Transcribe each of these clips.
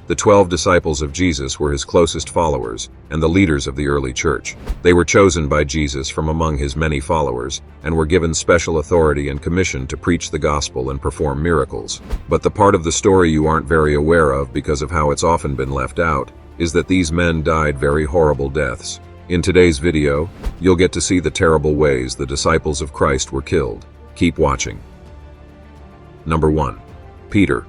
The 12 disciples of Jesus were his closest followers and the leaders of the early church. They were chosen by Jesus from among his many followers and were given special authority and commission to preach the gospel and perform miracles. But the part of the story you aren't very aware of because of how it's often been left out is that these men died very horrible deaths. In today's video, you'll get to see the terrible ways the disciples of Christ were killed. Keep watching. Number 1. Peter.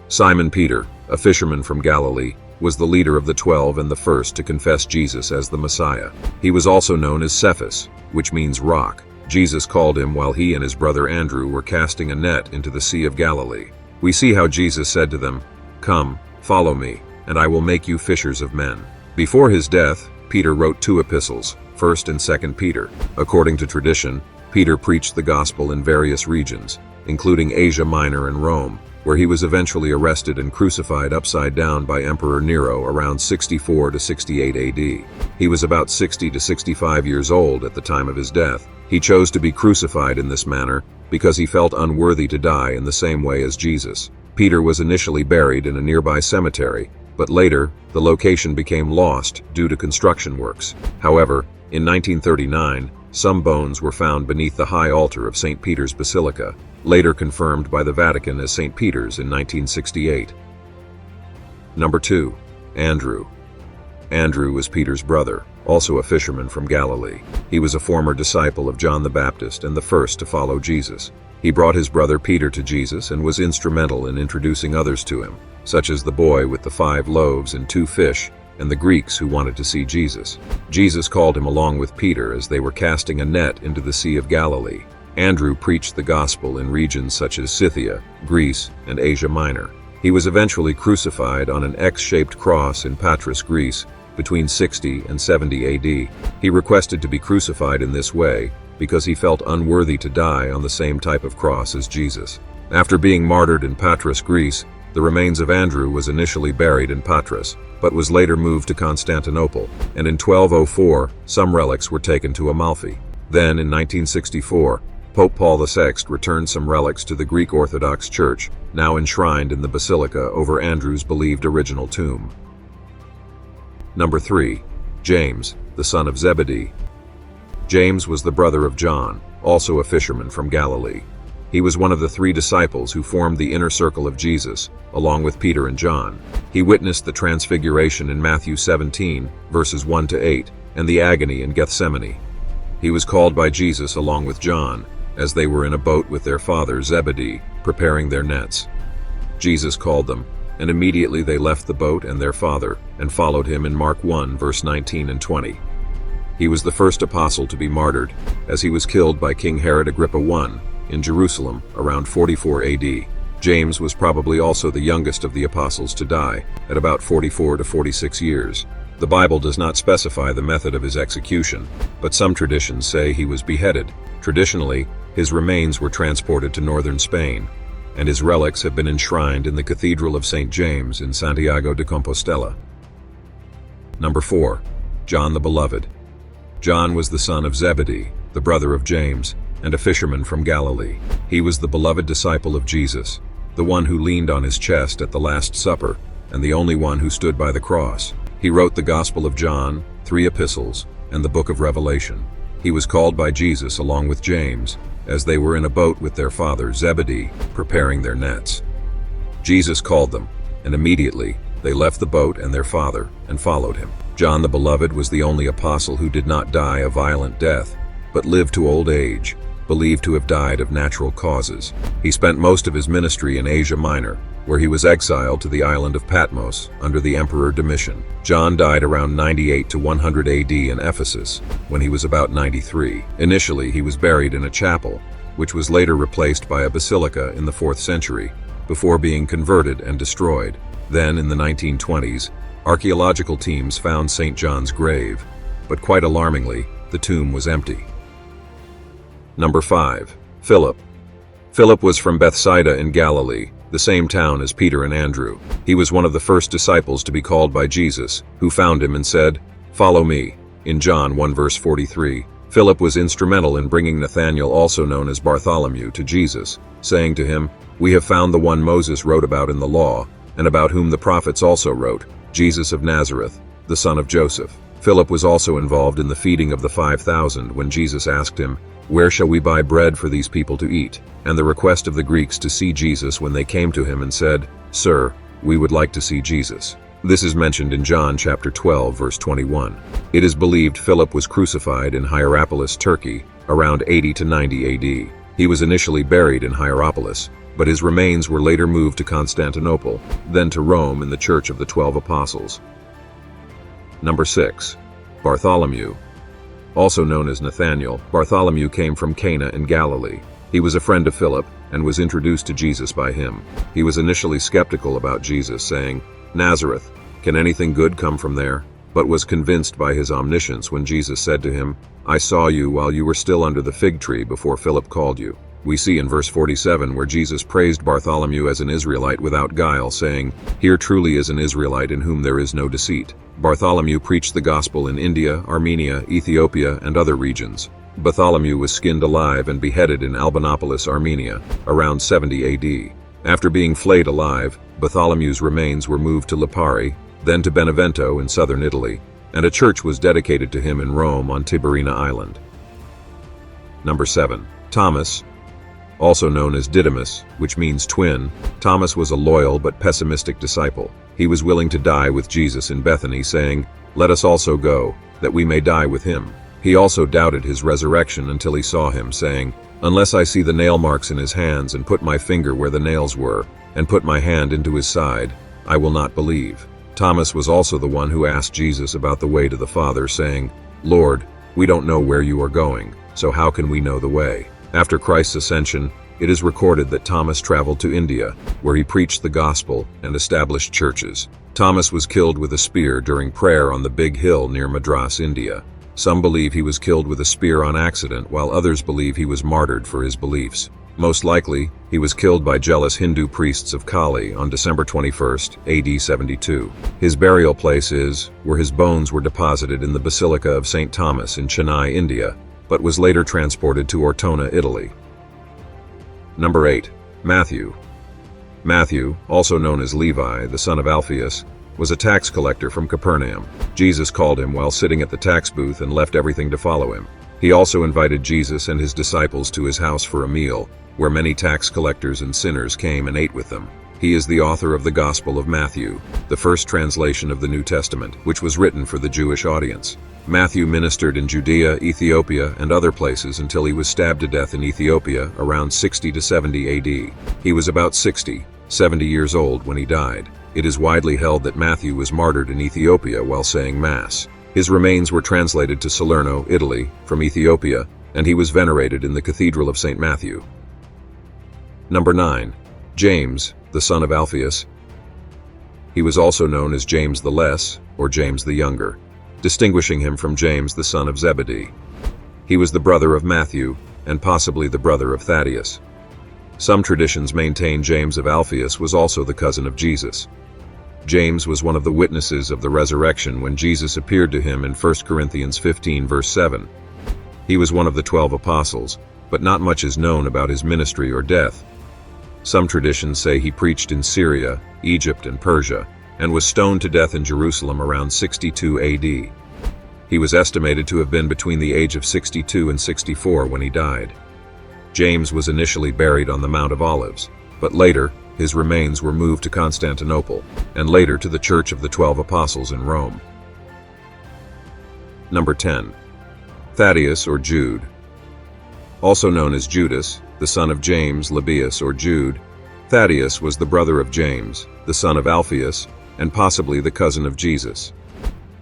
Simon Peter, a fisherman from Galilee, was the leader of the 12 and the first to confess Jesus as the Messiah. He was also known as Cephas, which means rock. Jesus called him while he and his brother Andrew were casting a net into the Sea of Galilee. We see how Jesus said to them, "Come, follow me, and I will make you fishers of men." Before his death, Peter wrote 2 epistles, 1st and 2nd Peter. According to tradition, Peter preached the gospel in various regions, including Asia Minor and Rome, where he was eventually arrested and crucified upside down by Emperor Nero around 64 to 68 AD. He was about 60 to 65 years old at the time of his death. He chose to be crucified in this manner because he felt unworthy to die in the same way as Jesus. Peter was initially buried in a nearby cemetery, but later, the location became lost due to construction works. However, in 1939, some bones were found beneath the high altar of St. Peter's Basilica, later confirmed by the Vatican as St. Peter's in 1968. Number 2. Andrew. Andrew was Peter's brother, also a fisherman from Galilee. He was a former disciple of John the Baptist and the first to follow Jesus. He brought his brother Peter to Jesus and was instrumental in introducing others to him, such as the boy with the 5 loaves and 2 fish, and the Greeks who wanted to see Jesus. Jesus called him along with Peter as they were casting a net into the Sea of Galilee. Andrew preached the gospel in regions such as Scythia, Greece, and Asia Minor. He was eventually crucified on an X-shaped cross in Patras, Greece, between 60 and 70 AD. He requested to be crucified in this way because he felt unworthy to die on the same type of cross as Jesus. After being martyred in Patras, Greece, the remains of Andrew was initially buried in Patras, but was later moved to Constantinople, and in 1204, some relics were taken to Amalfi. Then, in 1964, Pope Paul VI returned some relics to the Greek Orthodox Church, now enshrined in the Basilica over Andrew's believed original tomb. Number 3. James, the son of Zebedee. James was the brother of John, also a fisherman from Galilee. He was one of the 3 disciples who formed the inner circle of Jesus, along with Peter and John. He witnessed the transfiguration in Matthew 17, verses 1 to 8, and the agony in Gethsemane. He was called by Jesus along with John, as they were in a boat with their father Zebedee, preparing their nets. Jesus called them, and immediately they left the boat and their father, and followed him in Mark 1, verse 19 and 20. He was the first apostle to be martyred, as he was killed by King Herod Agrippa I, in Jerusalem around 44 AD. James was probably also the youngest of the apostles to die, at about 44 to 46 years. The Bible does not specify the method of his execution, but some traditions say he was beheaded. Traditionally, his remains were transported to northern Spain, and his relics have been enshrined in the Cathedral of St. James in Santiago de Compostela. Number 4. John the Beloved. John was the son of Zebedee, the brother of James, and a fisherman from Galilee. He was the beloved disciple of Jesus, the one who leaned on his chest at the Last Supper, and the only one who stood by the cross. He wrote the Gospel of John, 3 epistles, and the book of Revelation. He was called by Jesus along with James, as they were in a boat with their father Zebedee, preparing their nets. Jesus called them, and immediately they left the boat and their father, and followed him. John the Beloved was the only apostle who did not die a violent death, but lived to old age, believed to have died of natural causes. He spent most of his ministry in Asia Minor, where he was exiled to the island of Patmos under the Emperor Domitian. John died around 98 to 100 AD in Ephesus, when he was about 93. Initially, he was buried in a chapel, which was later replaced by a basilica in the 4th century, before being converted and destroyed. Then, in the 1920s, archaeological teams found St. John's grave, but quite alarmingly, the tomb was empty. Number 5. Philip. Philip was from Bethsaida in Galilee, the same town as Peter and Andrew. He was one of the first disciples to be called by Jesus, who found him and said, "Follow me," in John 1 verse 43. Philip was instrumental in bringing Nathanael, also known as Bartholomew, to Jesus, saying to him, "We have found the one Moses wrote about in the law, and about whom the prophets also wrote, Jesus of Nazareth, the son of Joseph. Philip was also involved in the feeding of the 5,000 when Jesus asked him, "Where shall we buy bread for these people to eat?" And the request of the Greeks to see Jesus when they came to him and said, "Sir, we would like to see Jesus." This is mentioned in John chapter 12, verse 21. It is believed Philip was crucified in Hierapolis, Turkey, around 80 to 90 AD. He was initially buried in Hierapolis, but his remains were later moved to Constantinople, then to Rome in the Church of the 12 Apostles. Number 6. Bartholomew. Also known as Nathanael, Bartholomew came from Cana in Galilee. He was a friend of Philip and was introduced to Jesus by him. He was initially skeptical about Jesus, saying, "Nazareth, can anything good come from there?" But was convinced by his omniscience when Jesus said to him, "I saw you while you were still under the fig tree before Philip called you." We see in verse 47 where Jesus praised Bartholomew as an Israelite without guile, saying, "Here truly is an Israelite in whom there is no deceit." Bartholomew preached the gospel in India, Armenia, Ethiopia, and other regions. Bartholomew was skinned alive and beheaded in Albanopolis, Armenia, around 70 AD. After being flayed alive, Bartholomew's remains were moved to Lipari, then to Benevento in southern Italy, and a church was dedicated to him in Rome on Tiberina Island. Number 7. Thomas. Also known as Didymus, which means twin, Thomas was a loyal but pessimistic disciple. He was willing to die with Jesus in Bethany, saying, "Let us also go, that we may die with him." He also doubted his resurrection until he saw him, saying, "Unless I see the nail marks in his hands and put my finger where the nails were, and put my hand into his side, I will not believe." Thomas was also the one who asked Jesus about the way to the Father, saying, "Lord, we don't know where you are going, so how can we know the way?" After Christ's ascension, it is recorded that Thomas traveled to India, where he preached the gospel and established churches. Thomas was killed with a spear during prayer on the Big Hill near Madras, India. Some believe he was killed with a spear on accident, while others believe he was martyred for his beliefs. Most likely, he was killed by jealous Hindu priests of Kali on December 21, AD 72. His burial place is where his bones were deposited in the Basilica of St. Thomas in Chennai, India, but was later transported to Ortona, Italy. Number 8. Matthew. Matthew, also known as Levi, the son of Alphaeus, was a tax collector from Capernaum. Jesus called him while sitting at the tax booth and left everything to follow him. He also invited Jesus and his disciples to his house for a meal, where many tax collectors and sinners came and ate with them. He is the author of the Gospel of Matthew, the first translation of the New Testament, which was written for the Jewish audience. Matthew ministered in Judea, Ethiopia, and other places until he was stabbed to death in Ethiopia around 60 to 70 AD. He was about 70 years old when he died. It is widely held that Matthew was martyred in Ethiopia while saying Mass. His remains were translated to Salerno, Italy, from Ethiopia, and he was venerated in the Cathedral of St. Matthew. Number 9. James, the son of Alphaeus. He was also known as James the Less, or James the Younger, distinguishing him from James the son of Zebedee. He was the brother of Matthew, and possibly the brother of Thaddeus. Some traditions maintain James of Alphaeus was also the cousin of Jesus. James was one of the witnesses of the resurrection when Jesus appeared to him in 1 Corinthians 15 verse 7. He was one of the 12 apostles, but not much is known about his ministry or death. Some traditions say he preached in Syria, Egypt, and Persia, and was stoned to death in Jerusalem around 62 AD. He was estimated to have been between the age of 62 and 64 when he died. James was initially buried on the Mount of Olives, but later, his remains were moved to Constantinople, and later to the Church of the 12 Apostles in Rome. Number 10. Thaddeus or Jude. Also known as Judas, the son of James, Lebbaeus or Jude, Thaddeus was the brother of James, the son of Alphaeus, and possibly the cousin of Jesus.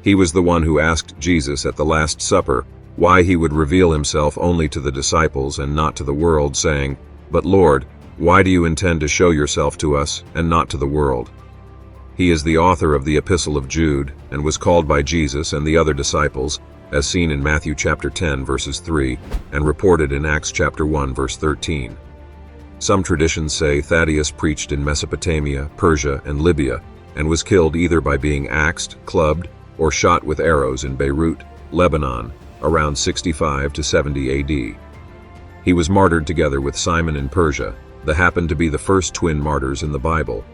He was the one who asked Jesus at the Last Supper why he would reveal himself only to the disciples and not to the world, saying, "But Lord, why do you intend to show yourself to us and not to the world?" He is the author of the Epistle of Jude and was called by Jesus and the other disciples, as seen in Matthew chapter 10 verses 3 and reported in Acts chapter 1 verse 13. Some traditions say Thaddeus preached in Mesopotamia, Persia, and Libya, and was killed either by being axed, clubbed, or shot with arrows in Beirut, Lebanon, around 65 to 70 AD. He was martyred together with Simon in Persia, that happened to be the first twin martyrs in the Bible.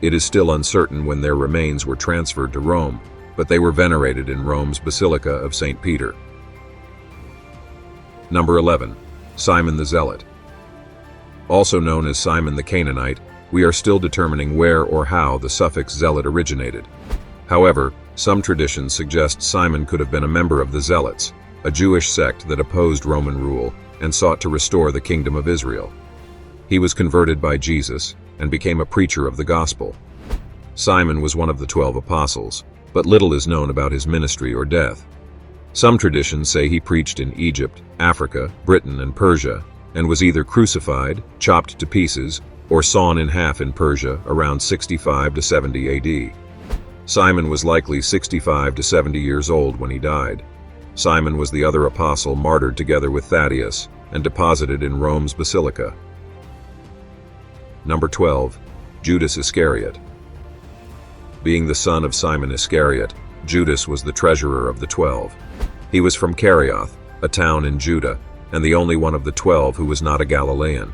It is still uncertain when their remains were transferred to Rome, but they were venerated in Rome's Basilica of St. Peter. Number 11. Simon the Zealot. Also known as Simon the Canaanite, we are still determining where or how the suffix zealot originated. However, some traditions suggest Simon could have been a member of the Zealots, a Jewish sect that opposed Roman rule and sought to restore the kingdom of Israel. He was converted by Jesus and became a preacher of the gospel. Simon was one of the 12 apostles, but little is known about his ministry or death. Some traditions say he preached in Egypt, Africa, Britain, and Persia, and was either crucified, chopped to pieces, or sawn in half in Persia around 65 to 70 AD. Simon was likely 65 to 70 years old when he died. Simon was the other apostle martyred together with Thaddeus and deposited in Rome's Basilica. Number 12. Judas Iscariot. Being the son of Simon Iscariot, Judas was the treasurer of the 12. He was from Kerioth, a town in Judah, and the only one of the 12 who was not a Galilean.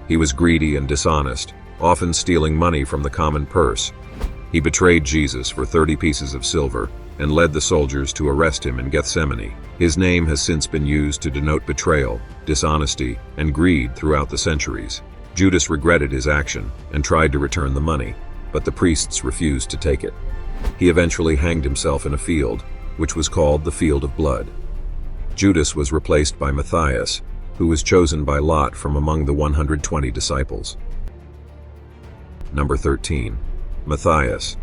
He was greedy and dishonest, often stealing money from the common purse. He betrayed Jesus for 30 pieces of silver and led the soldiers to arrest him in Gethsemane. His name has since been used to denote betrayal, dishonesty, and greed throughout the centuries. Judas regretted his action and tried to return the money, but the priests refused to take it. He eventually hanged himself in a field, which was called the Field of Blood. Judas was replaced by Matthias, who was chosen by lot from among the 120 disciples. Number 13. Matthias.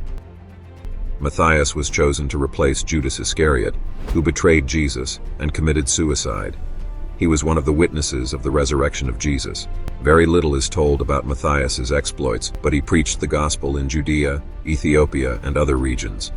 Matthias was chosen to replace Judas Iscariot, who betrayed Jesus and committed suicide. He was one of the witnesses of the resurrection of Jesus. Very little is told about Matthias's exploits, but he preached the gospel in Judea, Ethiopia, and other regions.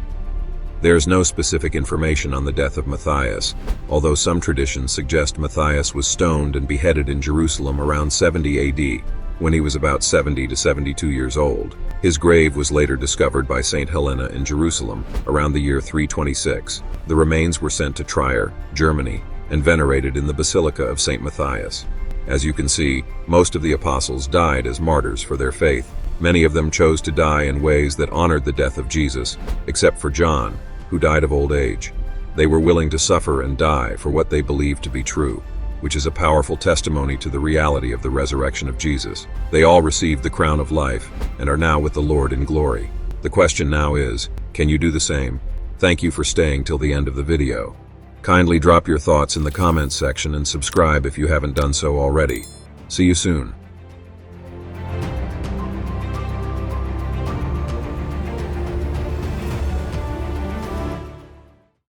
There is no specific information on the death of Matthias, although some traditions suggest Matthias was stoned and beheaded in Jerusalem around 70 AD, when he was about 70 to 72 years old. His grave was later discovered by St. Helena in Jerusalem around the year 326. The remains were sent to Trier, Germany, and venerated in the Basilica of St. Matthias. As you can see, most of the apostles died as martyrs for their faith. Many of them chose to die in ways that honored the death of Jesus, except for John, who died of old age. They were willing to suffer and die for what they believed to be true, which is a powerful testimony to the reality of the resurrection of Jesus. They all received the crown of life and are now with the Lord in glory. The question now is, can you do the same? Thank you for staying till the end of the video. Kindly drop your thoughts in the comments section and subscribe if you haven't done so already. See you soon.